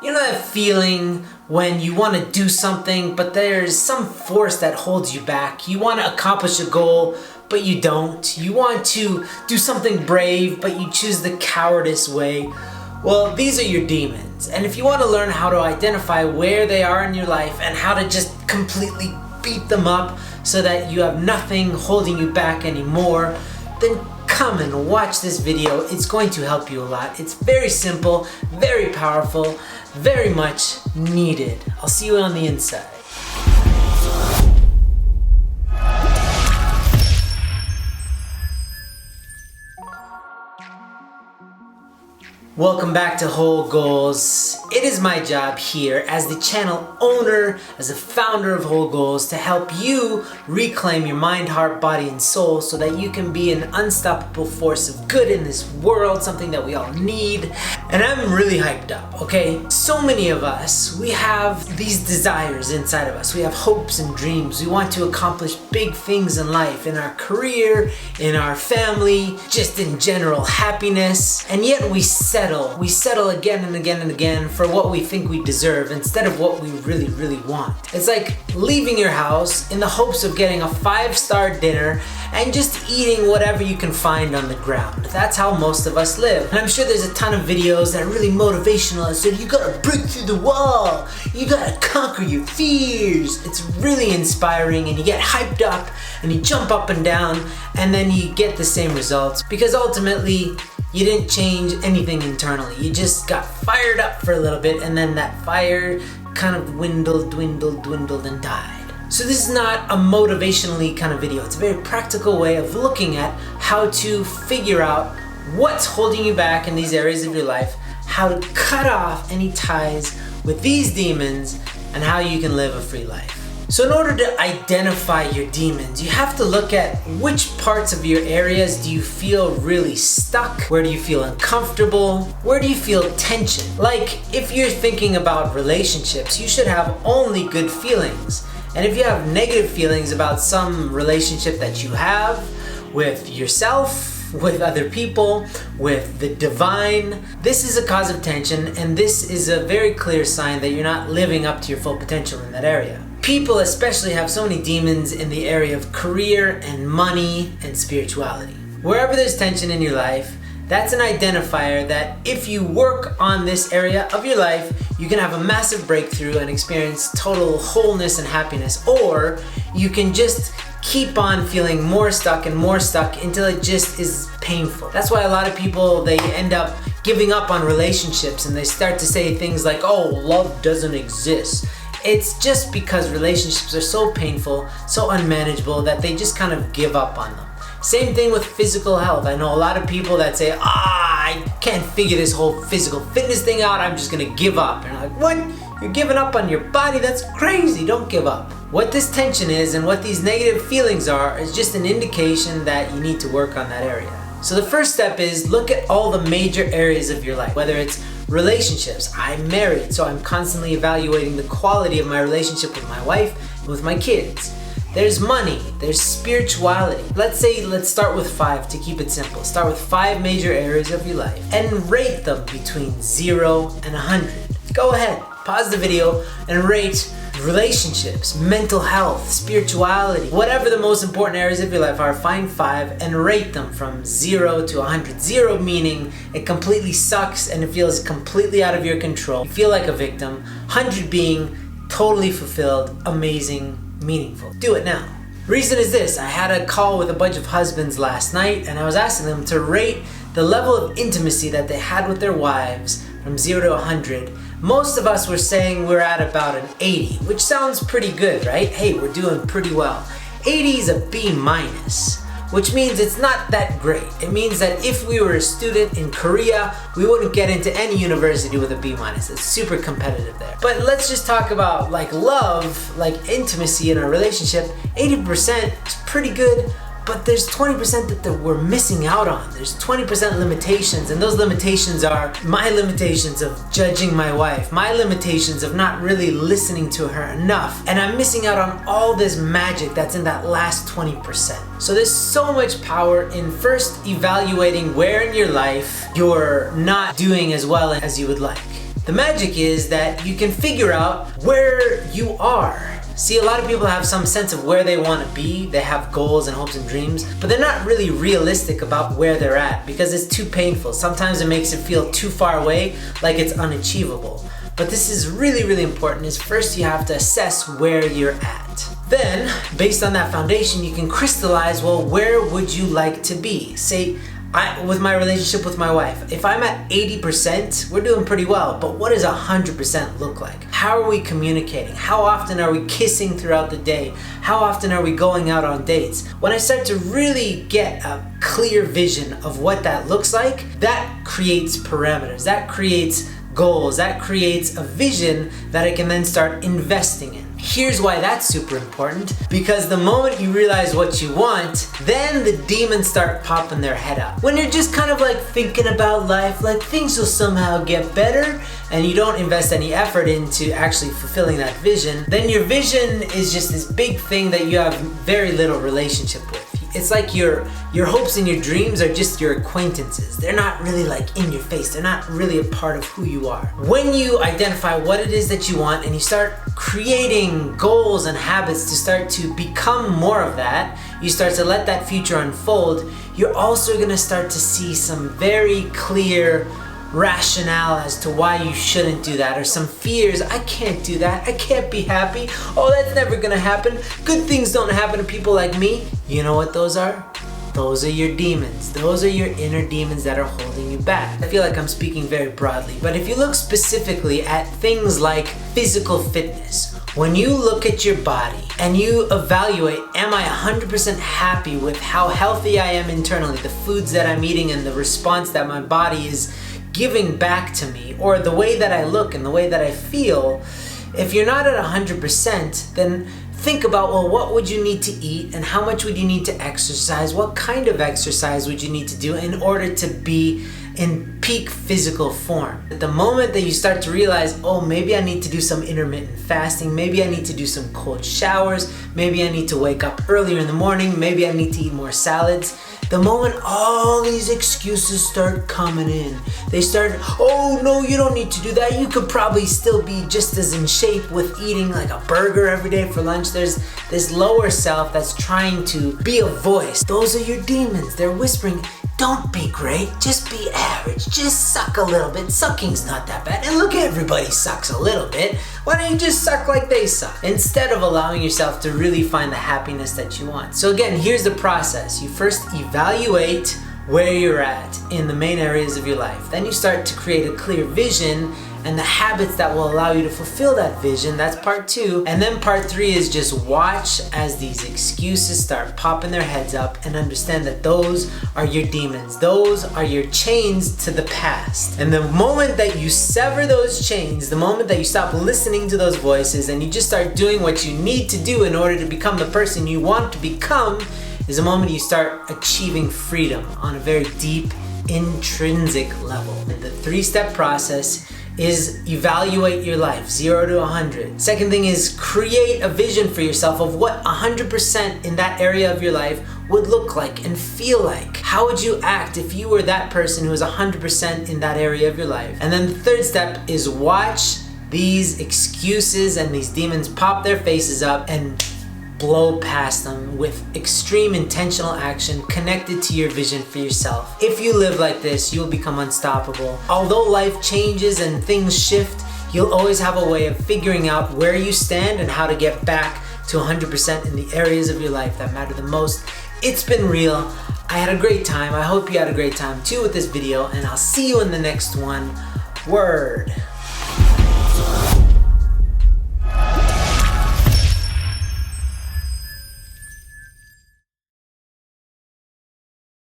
You know that feeling when you want to do something, but there's some force that holds you back. You want to accomplish a goal, but you don't. You want to do something brave, but you choose the cowardice way. Well, these are your demons. And if you want to learn how to identify where they are in your life and how to just completely beat them up so that you have nothing holding you back anymore, then come and watch this video. It's going to help you a lot. It's very simple, very powerful, very much needed. I'll see you on the inside. Welcome back to Whole Goals. It is my job here as the channel owner, as a founder of Whole Goals, to help you reclaim your mind, heart, body, and soul so that you can be an unstoppable force of good in this world, something that we all need. And I'm really hyped up, okay? So many of us, we have these desires inside of us. We have hopes and dreams. We want to accomplish big things in life, in our career, in our family, just in general happiness. And yet we settle again and again and again for what we think we deserve instead of what we really want. It's like leaving your house in the hopes of getting a 5-star dinner and just eating whatever you can find on the ground. That's how most of us live. And I'm sure there's a ton of videos that are really motivational and said, you gotta break through the wall, you gotta conquer your fears. It's really inspiring and you get hyped up and you jump up and down and then you get the same results because ultimately you didn't change anything internally. You just got fired up for a little bit and then that fire kind of dwindled and died. So this is not a motivationally kind of video. It's a very practical way of looking at how to figure out what's holding you back in these areas of your life, how to cut off any ties with these demons, and how you can live a free life. So in order to identify your demons, you have to look at which parts of your areas do you feel really stuck? Where do you feel uncomfortable? Where do you feel tension? Like if you're thinking about relationships, you should have only good feelings. And if you have negative feelings about some relationship that you have with yourself, with other people, with the divine, this is a cause of tension and this is a very clear sign that you're not living up to your full potential in that area. People especially have so many demons in the area of career and money and spirituality. Wherever there's tension in your life, that's an identifier that if you work on this area of your life, you can have a massive breakthrough and experience total wholeness and happiness, or you can just keep on feeling more stuck until it just is painful. That's why a lot of people, they end up giving up on relationships and they start to say things like, oh, love doesn't exist. It's just because relationships are so painful, so unmanageable that they just kind of give up on them. Same thing with physical health. I know a lot of people that say, I can't figure this whole physical fitness thing out, I'm just gonna give up. And I'm like, what? You're giving up on your body? That's crazy, don't give up. What this tension is and what these negative feelings are is just an indication that you need to work on that area. So the first step is look at all the major areas of your life, whether it's relationships. I'm married, so I'm constantly evaluating the quality of my relationship with my wife and with my kids. There's money, there's spirituality. Let's start with 5 to keep it simple. Start with 5 major areas of your life and rate them between 0 and 100. Go ahead, pause the video and rate relationships, mental health, spirituality, whatever the most important areas of your life are. Find 5 and rate them from 0 to 100. 0 meaning it completely sucks and it feels completely out of your control. You feel like a victim. 100 being totally fulfilled, amazing, meaningful. Do it now. Reason is this: I had a call with a bunch of husbands last night and I was asking them to rate the level of intimacy that they had with their wives from 0 to 100. Most of us were saying we're at about an 80, which sounds pretty good, right? Hey, we're doing pretty well. 80 is a B minus, which means it's not that great. It means that if we were a student in Korea, we wouldn't get into any university with a B minus. It's super competitive there. But let's just talk about like love, like intimacy in our relationship. 80% is pretty good, but there's 20% that we're missing out on. There's 20% limitations, and those limitations are my limitations of judging my wife, my limitations of not really listening to her enough, and I'm missing out on all this magic that's in that last 20%. So there's so much power in first evaluating where in your life you're not doing as well as you would like. The magic is that you can figure out where you are. See, a lot of people have some sense of where they want to be. They have goals and hopes and dreams, but they're not really realistic about where they're at because it's too painful. Sometimes it makes it feel too far away, like it's unachievable. But this is really, really important, is first you have to assess where you're at. Then, based on that foundation, you can crystallize, well, where would you like to be? Say, with my relationship with my wife, if I'm at 80%, we're doing pretty well, but what does 100% look like? How are we communicating? How often are we kissing throughout the day? How often are we going out on dates? When I start to really get a clear vision of what that looks like, that creates parameters, that creates goals, that creates a vision that I can then start investing in. Here's why that's super important, because the moment you realize what you want, then the demons start popping their head up. When you're just kind of like thinking about life, like things will somehow get better, and you don't invest any effort into actually fulfilling that vision, then your vision is just this big thing that you have very little relationship with. It's like your hopes and your dreams are just your acquaintances. They're not really like in your face. They're not really a part of who you are. When you identify what it is that you want and you start creating goals and habits to start to become more of that, you start to let that future unfold, you're also gonna start to see some very clear rationale as to why you shouldn't do that, or some fears. I can't do that. I can't be happy. Oh, that's never gonna happen. Good things don't happen to people like me. You know what those are? Those are your demons. Those are your inner demons that are holding you back. I feel like I'm speaking very broadly, but if you look specifically at things like physical fitness, when you look at your body and you evaluate, am I 100% happy with how healthy I am internally, the foods that I'm eating and the response that my body is giving back to me, or the way that I look and the way that I feel, if you're not at 100%, then think about, well, what would you need to eat and how much would you need to exercise? What kind of exercise would you need to do in order to be in peak physical form? At the moment that you start to realize, oh, maybe I need to do some intermittent fasting, maybe I need to do some cold showers, maybe I need to wake up earlier in the morning, maybe I need to eat more salads. The moment all these excuses start coming in, they start, oh no, you don't need to do that. You could probably still be just as in shape with eating like a burger every day for lunch. There's this lower self that's trying to be a voice. Those are your demons. They're whispering, don't be great, just be average, just suck a little bit. Sucking's not that bad. And look, everybody sucks a little bit. Why don't you just suck like they suck? Instead of allowing yourself to really find the happiness that you want. So again, here's the process. You first evaluate where you're at in the main areas of your life. Then you start to create a clear vision and the habits that will allow you to fulfill that vision. That's part 2. And then part 3 is just watch as these excuses start popping their heads up and understand that those are your demons. Those are your chains to the past. And the moment that you sever those chains, the moment that you stop listening to those voices and you just start doing what you need to do in order to become the person you want to become, is the moment you start achieving freedom on a very deep, intrinsic level. And the 3-step process is evaluate your life, 0 to 100. Second thing is create a vision for yourself of what 100% in that area of your life would look like and feel like. How would you act if you were that person who was 100% in that area of your life? And then the 3rd step is watch these excuses and these demons pop their faces up and blow past them with extreme intentional action connected to your vision for yourself. If you live like this, you'll become unstoppable. Although life changes and things shift, you'll always have a way of figuring out where you stand and how to get back to 100% in the areas of your life that matter the most. It's been real. I had a great time. I hope you had a great time too with this video, and I'll see you in the next one. Word.